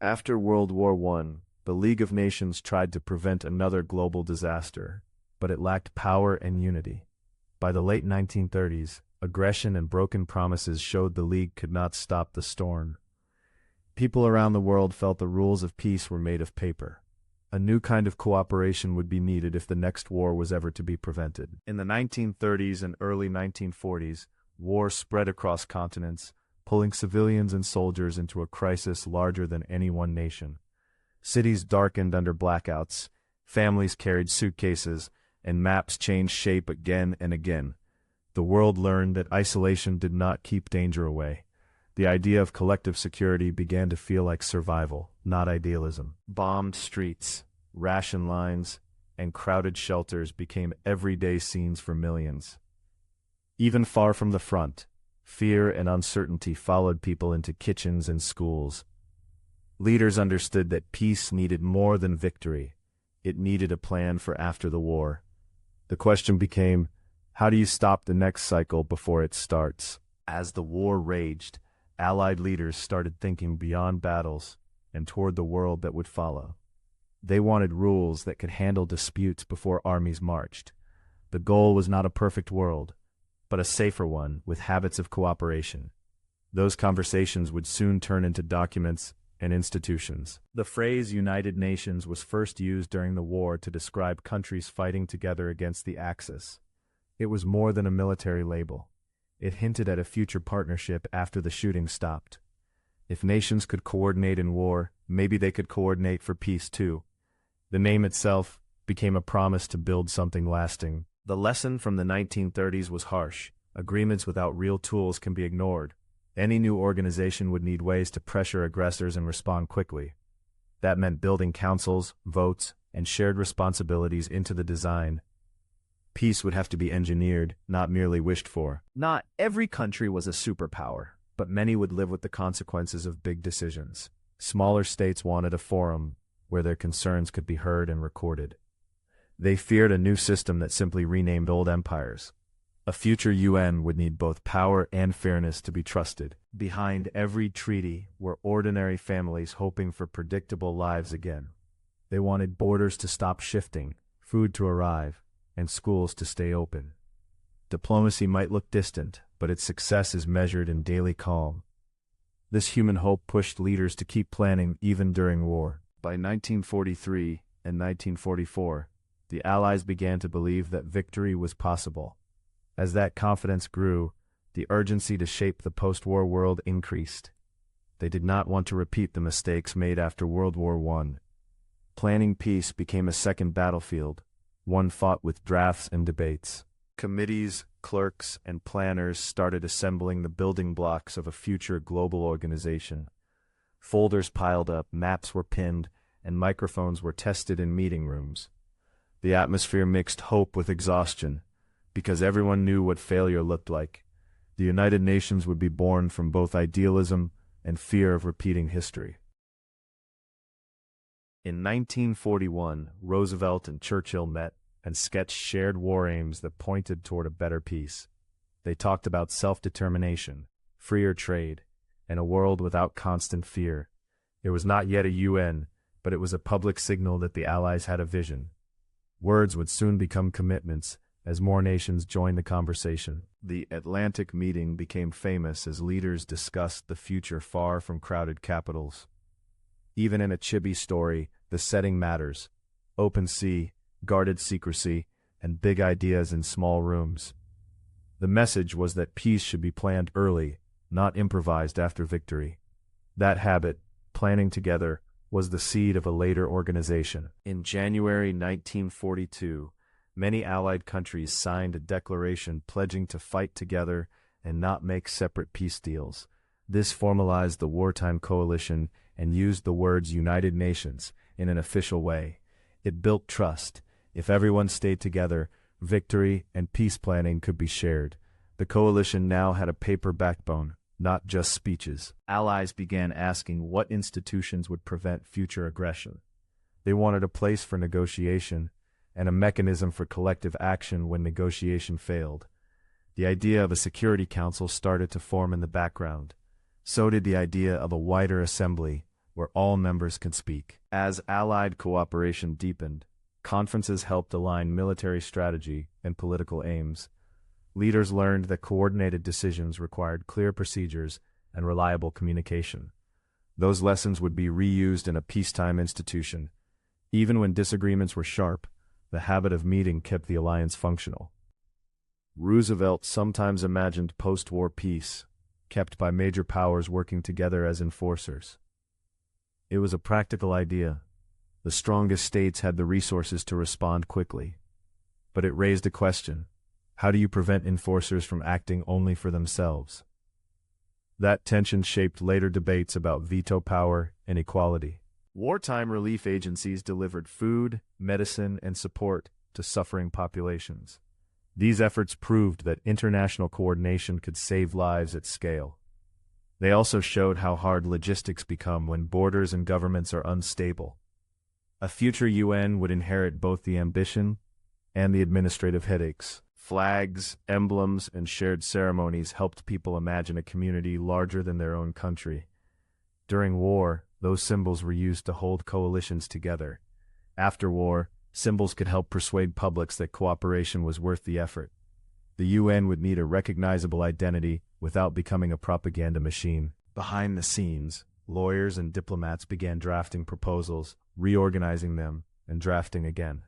After World War I, the League of Nations tried to prevent another global disaster, but it lacked power and unity. By the late 1930s, aggression and broken promises showed the League could not stop the storm. People around the world felt the rules of peace were made of paper. A new kind of cooperation would be needed if the next war was ever to be prevented. In the 1930s and early 1940s, war spread across continents, pulling civilians and soldiers into a crisis larger than any one nation. Cities darkened under blackouts, families carried suitcases, and maps changed shape again and again. The world learned that isolation did not keep danger away. The idea of collective security began to feel like survival, not idealism. Bombed streets, ration lines, and crowded shelters became everyday scenes for millions. Even far from the front, fear and uncertainty followed people into kitchens and schools. Leaders understood that peace needed more than victory. It needed a plan for after the war. The question became, how do you stop the next cycle before it starts? As the war raged, Allied leaders started thinking beyond battles and toward the world that would follow. They wanted rules that could handle disputes before armies marched. The goal was not a perfect world, but a safer one with habits of cooperation. Those conversations would soon turn into documents and institutions. The phrase United Nations was first used during the war to describe countries fighting together against the Axis. It was more than a military label. It hinted at a future partnership after the shooting stopped. If nations could coordinate in war, maybe they could coordinate for peace too. The name itself became a promise to build something lasting. The lesson from the 1930s was harsh. Agreements without real tools can be ignored. Any new organization would need ways to pressure aggressors and respond quickly. That meant building councils, votes, and shared responsibilities into the design. Peace would have to be engineered, not merely wished for. Not every country was a superpower, but many would live with the consequences of big decisions. Smaller states wanted a forum where their concerns could be heard and recorded. They feared a new system that simply renamed old empires. A future UN would need both power and fairness to be trusted. Behind every treaty were ordinary families hoping for predictable lives again. They wanted borders to stop shifting, food to arrive, and schools to stay open. Diplomacy might look distant, but its success is measured in daily calm. This human hope pushed leaders to keep planning even during war. By 1943 and 1944, the Allies began to believe that victory was possible. As that confidence grew, the urgency to shape the post-war world increased. They did not want to repeat the mistakes made after World War I. Planning peace became a second battlefield, one fought with drafts and debates. Committees, clerks, and planners started assembling the building blocks of a future global organization. Folders piled up, maps were pinned, and microphones were tested in meeting rooms. The atmosphere mixed hope with exhaustion, because everyone knew what failure looked like. The United Nations would be born from both idealism and fear of repeating history. In 1941, Roosevelt and Churchill met and sketched shared war aims that pointed toward a better peace. They talked about self-determination, freer trade, and a world without constant fear. It was not yet a UN, but it was a public signal that the Allies had a vision. Words would soon become commitments as more nations joined the conversation. The Atlantic meeting became famous as leaders discussed the future far from crowded capitals. Even in a chibi story, the setting matters. Open sea, guarded secrecy, and big ideas in small rooms. The message was that peace should be planned early, not improvised after victory. That habit, planning together, was the seed of a later organization. In January 1942, many Allied countries signed a declaration pledging to fight together and not make separate peace deals. This formalized the wartime coalition and used the words United Nations in an official way. It built trust. If everyone stayed together, victory and peace planning could be shared. The coalition now had a paper backbone, not just speeches. Allies began asking what institutions would prevent future aggression. They wanted a place for negotiation and a mechanism for collective action when negotiation failed. The idea of a Security Council started to form in the background. So did the idea of a wider assembly, where all members could speak. As Allied cooperation deepened, conferences helped align military strategy and political aims. Leaders learned that coordinated decisions required clear procedures and reliable communication. Those lessons would be reused in a peacetime institution. Even when disagreements were sharp, the habit of meeting kept the alliance functional. Roosevelt sometimes imagined post-war peace, kept by major powers working together as enforcers. It was a practical idea. The strongest states had the resources to respond quickly. But it raised a question. How do you prevent enforcers from acting only for themselves? That tension shaped later debates about veto power and equality. Wartime relief agencies delivered food, medicine, and support to suffering populations. These efforts proved that international coordination could save lives at scale. They also showed how hard logistics become when borders and governments are unstable. A future UN would inherit both the ambition and the administrative headaches. Flags, emblems, and shared ceremonies helped people imagine a community larger than their own country. During war, those symbols were used to hold coalitions together. After war, symbols could help persuade publics that cooperation was worth the effort. The UN would need a recognizable identity without becoming a propaganda machine. Behind the scenes, lawyers and diplomats began drafting proposals, reorganizing them, and drafting again.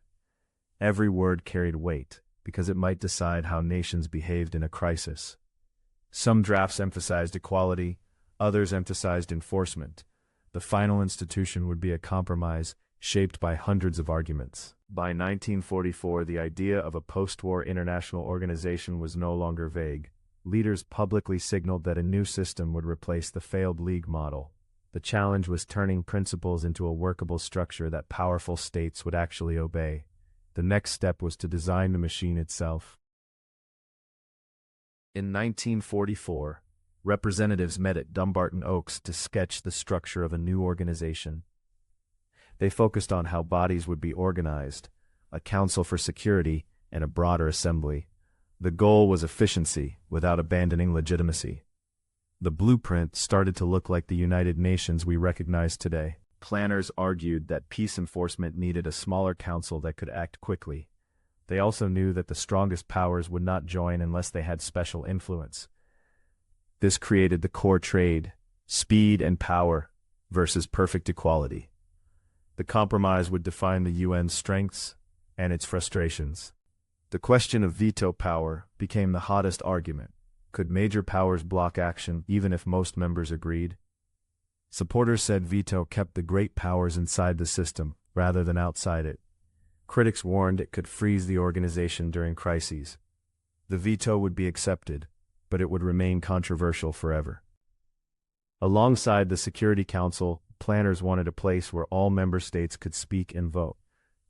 Every word carried weight, because it might decide how nations behaved in a crisis. Some drafts emphasized equality, others emphasized enforcement. The final institution would be a compromise, shaped by hundreds of arguments. By 1944, the idea of a post-war international organization was no longer vague. Leaders publicly signaled that a new system would replace the failed League model. The challenge was turning principles into a workable structure that powerful states would actually obey. The next step was to design the machine itself. In 1944, representatives met at Dumbarton Oaks to sketch the structure of a new organization. They focused on how bodies would be organized, a council for security, and a broader assembly. The goal was efficiency without abandoning legitimacy. The blueprint started to look like the United Nations we recognize today. Planners argued that peace enforcement needed a smaller council that could act quickly. They also knew that the strongest powers would not join unless they had special influence. This created the core trade, speed and power versus perfect equality. The compromise would define the UN's strengths and its frustrations. The question of veto power became the hottest argument. Could major powers block action even if most members agreed? Supporters said veto kept the great powers inside the system rather than outside it. Critics warned it could freeze the organization during crises. The veto would be accepted, but it would remain controversial forever. Alongside the Security Council, planners wanted a place where all member states could speak and vote.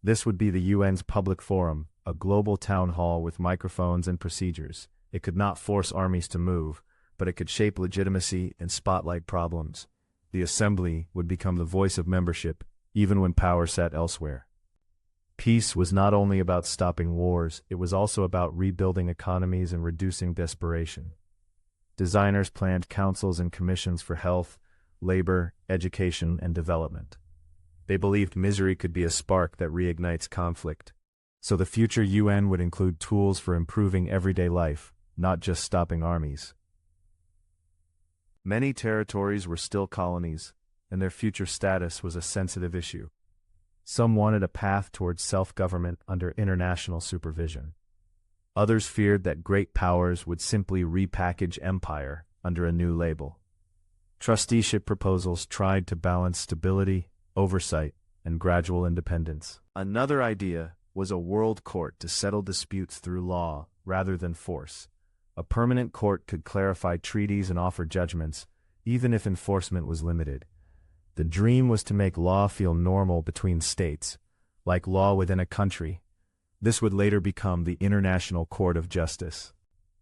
This would be the UN's public forum, a global town hall with microphones and procedures. It could not force armies to move, but it could shape legitimacy and spotlight problems. The assembly would become the voice of membership, even when power sat elsewhere. Peace was not only about stopping wars, it was also about rebuilding economies and reducing desperation. Designers planned councils and commissions for health, labor, education, and development. They believed misery could be a spark that reignites conflict. So the future UN would include tools for improving everyday life, not just stopping armies. Many territories were still colonies, and their future status was a sensitive issue. Some wanted a path towards self-government under international supervision. Others feared that great powers would simply repackage empire under a new label. Trusteeship proposals tried to balance stability, oversight, and gradual independence. Another idea was a world court to settle disputes through law rather than force. A permanent court could clarify treaties and offer judgments, even if enforcement was limited. The dream was to make law feel normal between states, like law within a country. This would later become the International Court of Justice.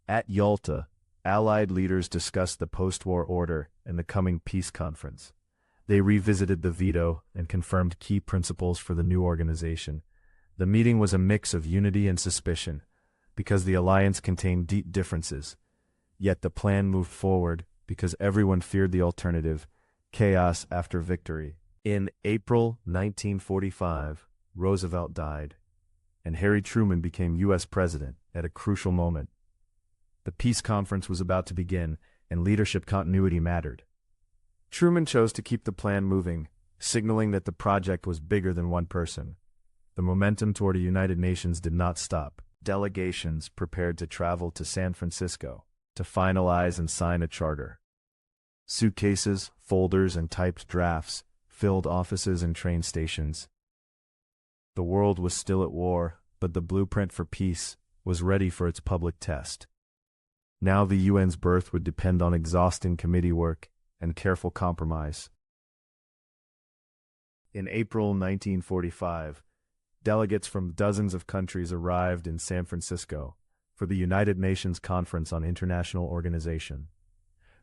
At Yalta, Allied leaders discussed the post-war order and the coming peace conference. They revisited the veto and confirmed key principles for the new organization. The meeting was a mix of unity and suspicion, because the alliance contained deep differences. Yet the plan moved forward because everyone feared the alternative, chaos after victory. In April 1945, Roosevelt died, and Harry Truman became U.S. president at a crucial moment. The peace conference was about to begin, and leadership continuity mattered. Truman chose to keep the plan moving, signaling that the project was bigger than one person. The momentum toward a United Nations did not stop. Delegations prepared to travel to San Francisco to finalize and sign a charter. Suitcases, folders, and typed drafts filled offices and train stations. The world was still at war, but the blueprint for peace was ready for its public test. Now the UN's birth would depend on exhausting committee work and careful compromise. In April 1945, delegates from dozens of countries arrived in San Francisco for the United Nations Conference on International Organization.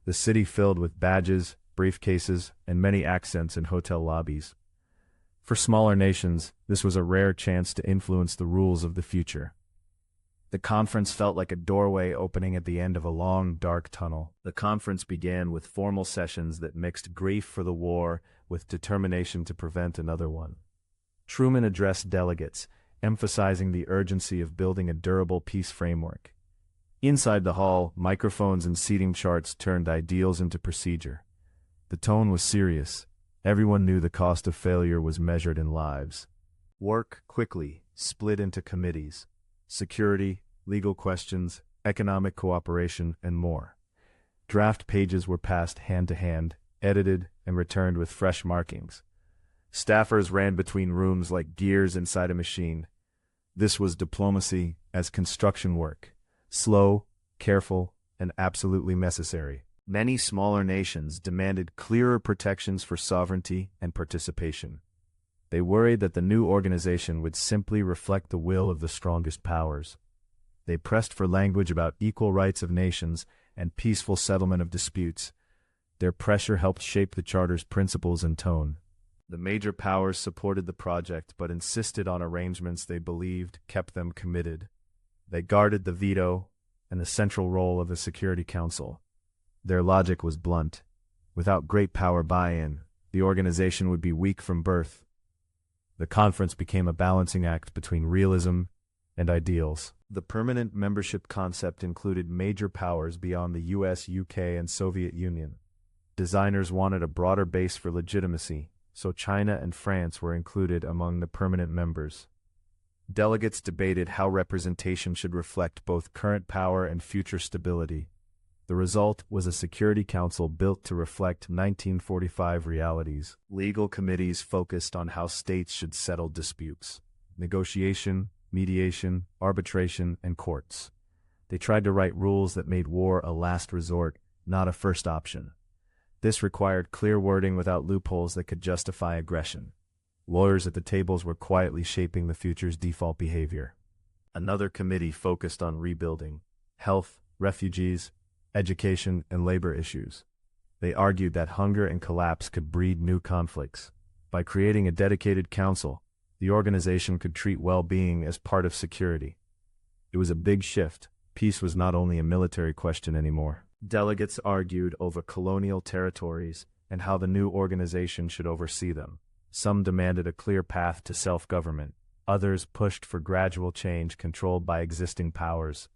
The city filled with badges, briefcases, and many accents in hotel lobbies. For smaller nations, this was a rare chance to influence the rules of the future. The conference felt like a doorway opening at the end of a long, dark tunnel. The conference began with formal sessions that mixed grief for the war with determination to prevent another one. Truman addressed delegates, emphasizing the urgency of building a durable peace framework. Inside the hall, microphones and seating charts turned ideals into procedure. The tone was serious. Everyone knew the cost of failure was measured in lives. Work quickly split into committees: security, legal questions, economic cooperation, and more. Draft pages were passed hand to hand, edited, and returned with fresh markings. Staffers ran between rooms like gears inside a machine. This was diplomacy as construction work: slow, careful, and absolutely necessary. Many smaller nations demanded clearer protections for sovereignty and participation. They worried that the new organization would simply reflect the will of the strongest powers. They pressed for language about equal rights of nations and peaceful settlement of disputes. Their pressure helped shape the Charter's principles and tone. The major powers supported the project but insisted on arrangements they believed kept them committed. They guarded the veto and the central role of the Security Council. Their logic was blunt. Without great power buy-in, the organization would be weak from birth. The conference became a balancing act between realism and ideals. The permanent membership concept included major powers beyond the US, UK, and Soviet Union. Designers wanted a broader base for legitimacy, so China and France were included among the permanent members. Delegates debated how representation should reflect both current power and future stability. The result was a Security Council built to reflect 1945 realities. Legal committees focused on how states should settle disputes: negotiation, mediation, arbitration, and courts. They tried to write rules that made war a last resort, not a first option. This required clear wording without loopholes that could justify aggression. Lawyers at the tables were quietly shaping the future's default behavior. Another committee focused on rebuilding: health, refugees, education, and labor issues. They argued that hunger and collapse could breed new conflicts. By creating a dedicated council, the organization could treat well-being as part of security. It was a big shift. Peace was not only a military question anymore. Delegates argued over colonial territories and how the new organization should oversee them. Some demanded a clear path to self-government. Others pushed for gradual change controlled by existing powers.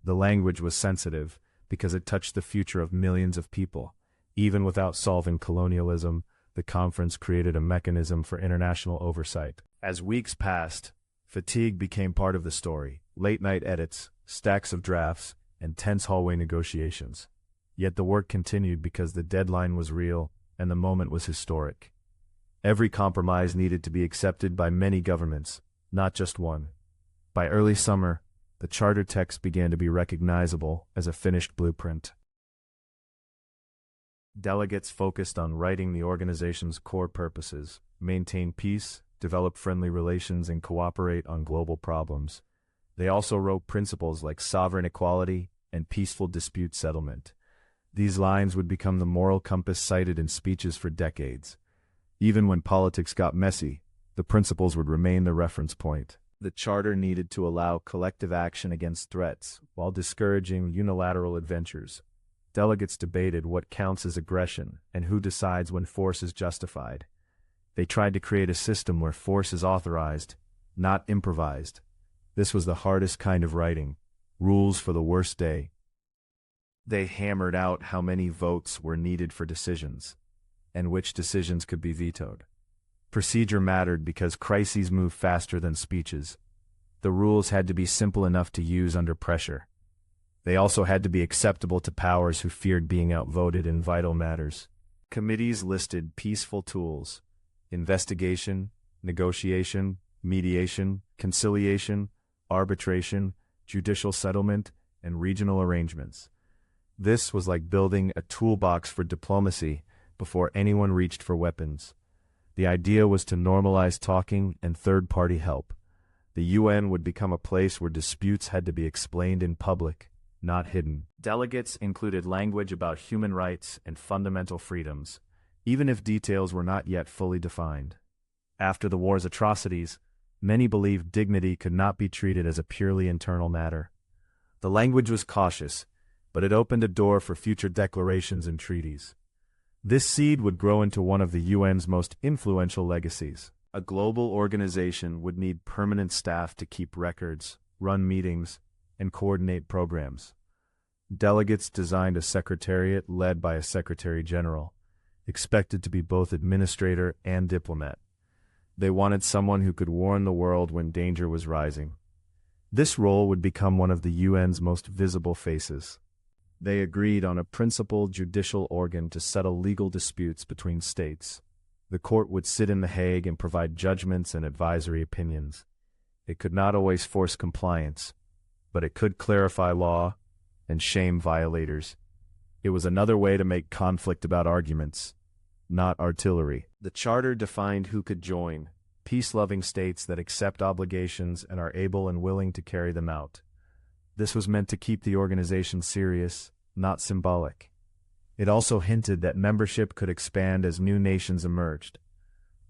The language was sensitive because it touched the future of millions of people. Even without solving colonialism, the conference created a mechanism for international oversight. As weeks passed, fatigue became part of the story: late-night edits, stacks of drafts, and tense hallway negotiations. Yet the work continued because the deadline was real and the moment was historic. Every compromise needed to be accepted by many governments, not just one. By early summer, the charter text began to be recognizable as a finished blueprint. Delegates focused on writing the organization's core purposes: maintain peace, develop friendly relations, and cooperate on global problems. They also wrote principles like sovereign equality and peaceful dispute settlement. These lines would become the moral compass cited in speeches for decades. Even when politics got messy, the principles would remain the reference point. The charter needed to allow collective action against threats while discouraging unilateral adventures. Delegates debated what counts as aggression and who decides when force is justified. They tried to create a system where force is authorized, not improvised. This was the hardest kind of writing, rules for the worst day. They hammered out how many votes were needed for decisions, and which decisions could be vetoed. Procedure mattered because crises move faster than speeches. The rules had to be simple enough to use under pressure. They also had to be acceptable to powers who feared being outvoted in vital matters. Committees listed peaceful tools: investigation, negotiation, mediation, conciliation, arbitration, judicial settlement, and regional arrangements. This was like building a toolbox for diplomacy before anyone reached for weapons. The idea was to normalize talking and third-party help. The UN would become a place where disputes had to be explained in public, not hidden. Delegates included language about human rights and fundamental freedoms, even if details were not yet fully defined. After the war's atrocities, many believed dignity could not be treated as a purely internal matter. The language was cautious, but it opened a door for future declarations and treaties. This seed would grow into one of the UN's most influential legacies. A global organization would need permanent staff to keep records, run meetings, and coordinate programs. Delegates designed a secretariat led by a secretary general, expected to be both administrator and diplomat. They wanted someone who could warn the world when danger was rising. This role would become one of the UN's most visible faces. They agreed on a principal judicial organ to settle legal disputes between states. The court would sit in The Hague and provide judgments and advisory opinions. It could not always force compliance, but it could clarify law and shame violators. It was another way to make conflict about arguments, not artillery. The charter defined who could join: peace-loving states that accept obligations and are able and willing to carry them out. This was meant to keep the organization serious, not symbolic. It also hinted that membership could expand as new nations emerged.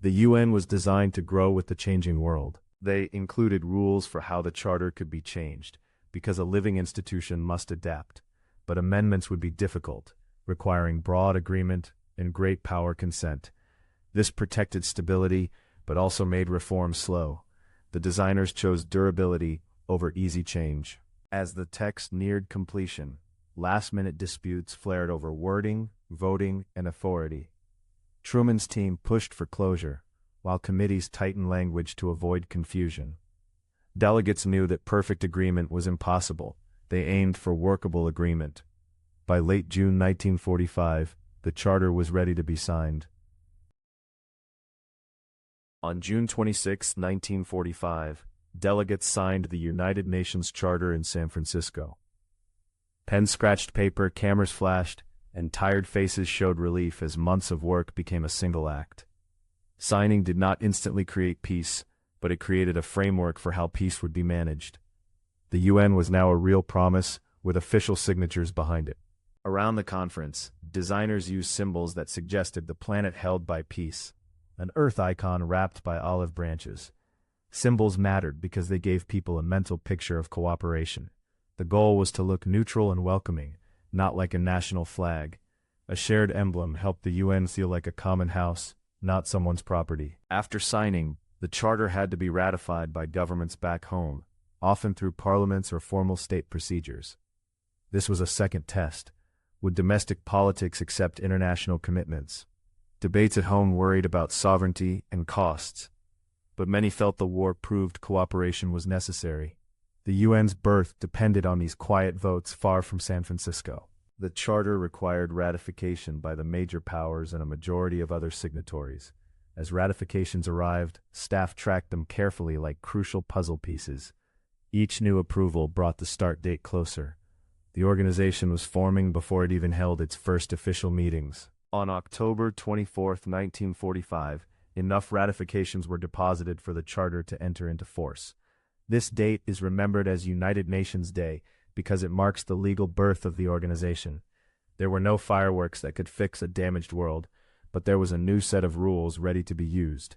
The UN was designed to grow with the changing world. They included rules for how the charter could be changed, because a living institution must adapt, but amendments would be difficult, requiring broad agreement and great power consent. This protected stability, but also made reform slow. The designers chose durability over easy change. As the text neared completion, last-minute disputes flared over wording, voting, and authority. Truman's team pushed for closure, while committees tightened language to avoid confusion. Delegates knew that perfect agreement was impossible. They aimed for workable agreement. By late June 1945, the charter was ready to be signed. On June 26, 1945, delegates signed the United Nations Charter in San Francisco. Pens scratched paper, cameras flashed, and tired faces showed relief as months of work became a single act. Signing did not instantly create peace, but it created a framework for how peace would be managed. The UN was now a real promise, with official signatures behind it. Around the conference, designers used symbols that suggested the planet held by peace: an earth icon wrapped by olive branches. Symbols mattered because they gave people a mental picture of cooperation. The goal was to look neutral and welcoming, not like a national flag. A shared emblem helped the UN feel like a common house, not someone's property. After signing, the charter had to be ratified by governments back home, often through parliaments or formal state procedures. This was a second test. Would domestic politics accept international commitments? Debates at home worried about sovereignty and costs, but many felt the war proved cooperation was necessary. The UN's birth depended on these quiet votes far from San Francisco. The charter required ratification by the major powers and a majority of other signatories. As ratifications arrived, staff tracked them carefully like crucial puzzle pieces. Each new approval brought the start date closer. The organization was forming before it even held its first official meetings. On October 24, 1945, enough ratifications were deposited for the charter to enter into force. This date is remembered as United Nations Day because it marks the legal birth of the organization. There were no fireworks that could fix a damaged world, but there was a new set of rules ready to be used.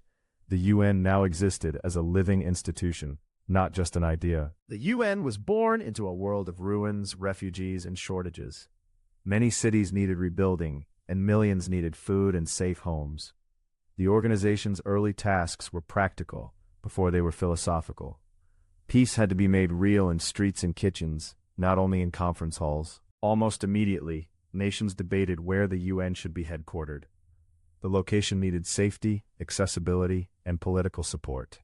The UN now existed as a living institution, not just an idea. The UN was born into a world of ruins, refugees, and shortages. Many cities needed rebuilding, and millions needed food and safe homes. The organization's early tasks were practical before they were philosophical. Peace had to be made real in streets and kitchens, not only in conference halls. Almost immediately, nations debated where the UN should be headquartered. The location needed safety, accessibility, and political support.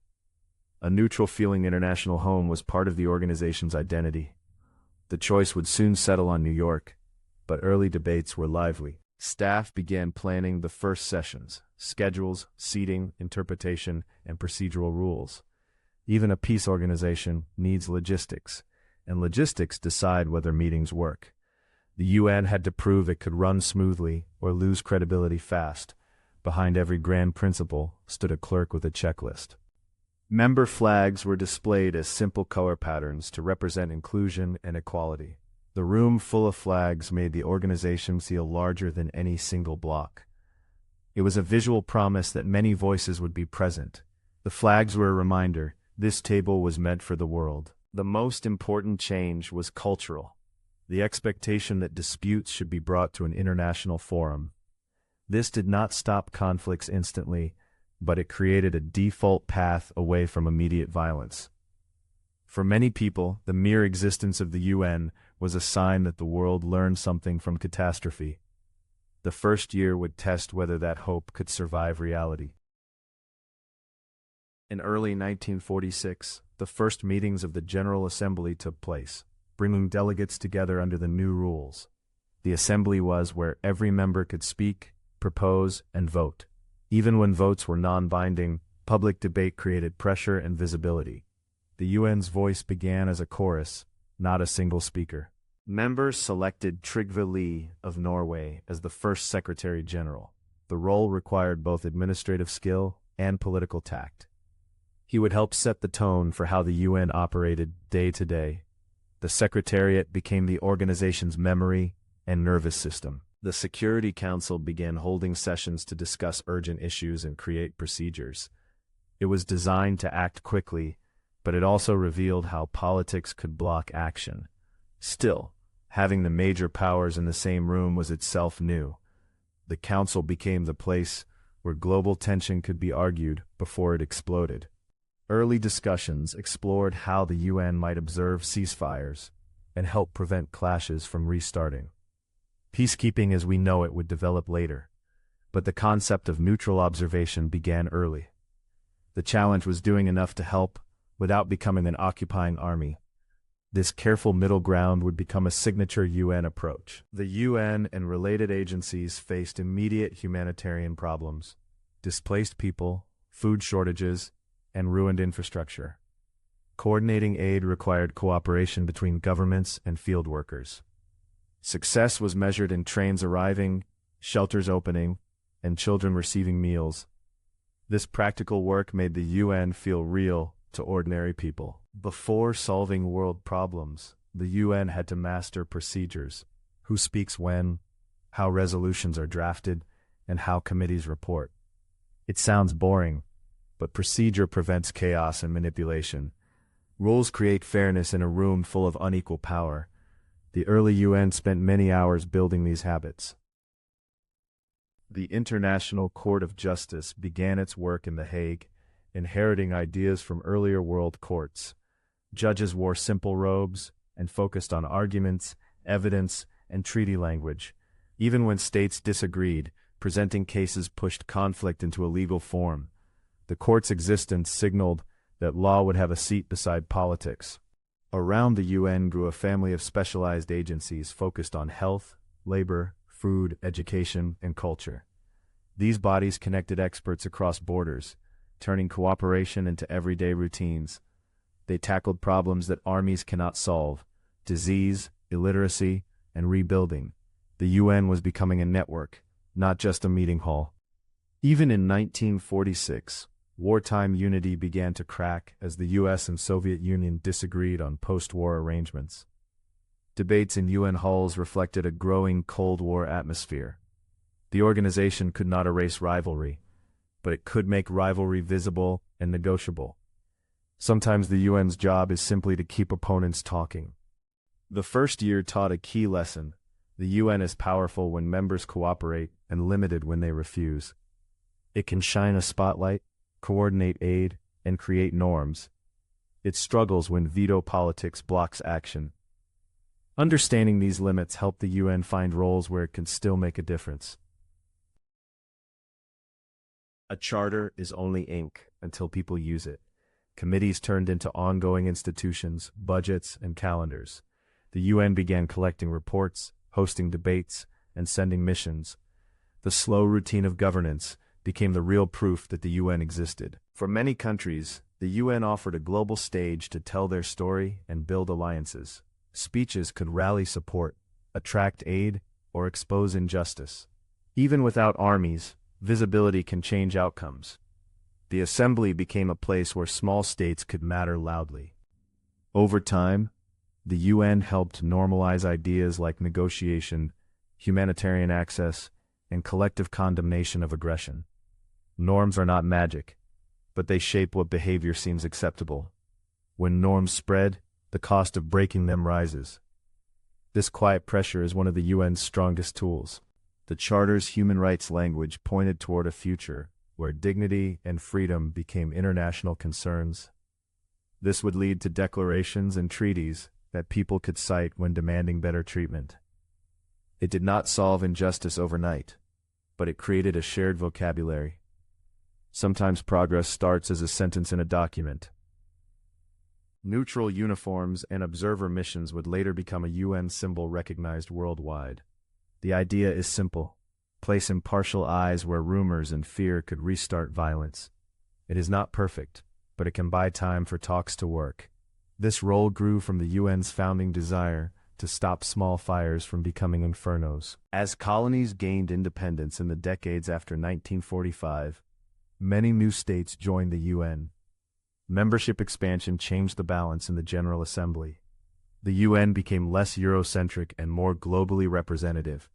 A neutral-feeling international home was part of the organization's identity. The choice would soon settle on New York, but early debates were lively. Staff began planning the first sessions: schedules, seating, interpretation, and procedural rules. Even a peace organization needs logistics, and logistics decide whether meetings work. The UN had to prove it could run smoothly or lose credibility fast. Behind every grand principle stood a clerk with a checklist. Member flags were displayed as simple color patterns to represent inclusion and equality. The room full of flags made the organization feel larger than any single block. It was a visual promise that many voices would be present. The flags were a reminder this table was meant for the world. The most important change was cultural. The expectation that disputes should be brought to an international forum. This did not stop conflicts instantly, but it created a default path away from immediate violence. For many people, the mere existence of the UN was a sign that the world learned something from catastrophe. The first year would test whether that hope could survive reality. In early 1946, the first meetings of the General Assembly took place, bringing delegates together under the new rules. The assembly was where every member could speak, propose, and vote. Even when votes were non-binding, public debate created pressure and visibility. The UN's voice began as a chorus, not a single speaker. Members selected Trygve Lie of Norway as the first Secretary General. The role required both administrative skill and political tact. He would help set the tone for how the UN operated day to day. The Secretariat became the organization's memory and nervous system. The Security Council began holding sessions to discuss urgent issues and create procedures. It was designed to act quickly, but it also revealed how politics could block action. Still, having the major powers in the same room was itself new. The Council became the place where global tension could be argued before it exploded. Early discussions explored how the UN might observe ceasefires and help prevent clashes from restarting. Peacekeeping as we know it would develop later, but the concept of neutral observation began early. The challenge was doing enough to help without becoming an occupying army. This careful middle ground would become a signature UN approach. The UN and related agencies faced immediate humanitarian problems: displaced people, food shortages, and ruined infrastructure. Coordinating aid required cooperation between governments and field workers. Success was measured in trains arriving, shelters opening, and children receiving meals. This practical work made the UN feel real to ordinary people. Before solving world problems, the UN had to master procedures: who speaks when, how resolutions are drafted, and how committees report. It sounds boring, but procedure prevents chaos and manipulation. Rules create fairness in a room full of unequal power. The early UN spent many hours building these habits. The International Court of Justice began its work in The Hague, inheriting ideas from earlier world courts. Judges wore simple robes and focused on arguments, evidence, and treaty language. Even when states disagreed, presenting cases pushed conflict into a legal form. The court's existence signaled that law would have a seat beside politics. Around the UN grew a family of specialized agencies focused on health, labor, food, education, and culture. These bodies connected experts across borders, turning cooperation into everyday routines. They tackled problems that armies cannot solve: disease, illiteracy, and rebuilding. The UN was becoming a network, not just a meeting hall. Even in 1946, wartime unity began to crack as the US and Soviet Union disagreed on post-war arrangements. Debates in UN halls reflected a growing Cold War atmosphere. The organization could not erase rivalry, but it could make rivalry visible and negotiable. Sometimes the UN's job is simply to keep opponents talking. The first year taught a key lesson: The UN is powerful when members cooperate and limited when they refuse. It can shine a spotlight, coordinate aid, and create norms. It struggles when veto politics blocks action. Understanding these limits help the UN find roles where it can still make a difference. A charter is only ink until people use it. Committees turned into ongoing institutions, budgets, and calendars. The UN began collecting reports, hosting debates, and sending missions. The slow routine of governance became the real proof that the UN existed. For many countries, the UN offered a global stage to tell their story and build alliances. Speeches could rally support, attract aid, or expose injustice. Even without armies, visibility can change outcomes. The assembly became a place where small states could matter loudly. Over time, the UN helped normalize ideas like negotiation, humanitarian access, and collective condemnation of aggression. Norms are not magic, but they shape what behavior seems acceptable. When norms spread, the cost of breaking them rises. This quiet pressure is one of the UN's strongest tools. The Charter's human rights language pointed toward a future where dignity and freedom became international concerns. This would lead to declarations and treaties that people could cite when demanding better treatment. It did not solve injustice overnight, but it created a shared vocabulary. Sometimes progress starts as a sentence in a document. Neutral uniforms and observer missions would later become a UN symbol recognized worldwide. The idea is simple. Place impartial eyes where rumors and fear could restart violence. It is not perfect, but it can buy time for talks to work. This role grew from the UN's founding desire to stop small fires from becoming infernos. As colonies gained independence in the decades after 1945, many new states joined the UN. Membership expansion changed the balance in the General Assembly. The UN became less Eurocentric and more globally representative.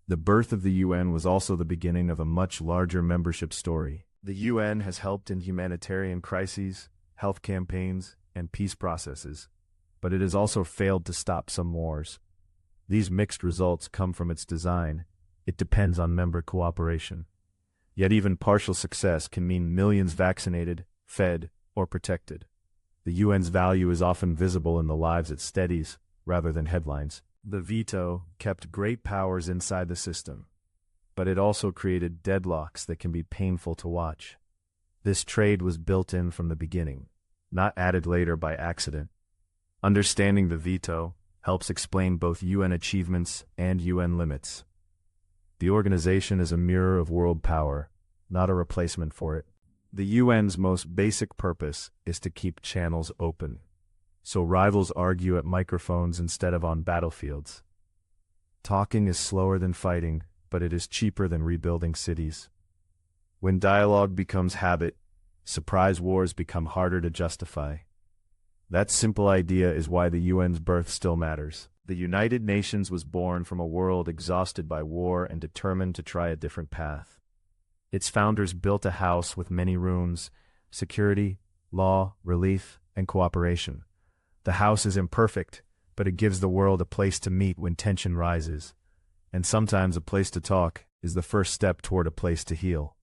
The birth of the UN was also the beginning of a much larger membership story. The UN has helped in humanitarian crises, health campaigns, and peace processes, but it has also failed to stop some wars. These mixed results come from its design. It depends on member cooperation. Yet even partial success can mean millions vaccinated, fed, or protected. The UN's value is often visible in the lives it steadies, rather than headlines. The veto kept great powers inside the system, but it also created deadlocks that can be painful to watch. This trade was built in from the beginning, not added later by accident. Understanding the veto helps explain both UN achievements and UN limits. The organization is a mirror of world power, not a replacement for it. The UN's most basic purpose is to keep channels open, so rivals argue at microphones instead of on battlefields. Talking is slower than fighting, but it is cheaper than rebuilding cities. When dialogue becomes habit, surprise wars become harder to justify. That simple idea is why the UN's birth still matters. The United Nations was born from a world exhausted by war and determined to try a different path. Its founders built a house with many rooms: security, law, relief, and cooperation. The house is imperfect, but it gives the world a place to meet when tension rises. And sometimes a place to talk is the first step toward a place to heal.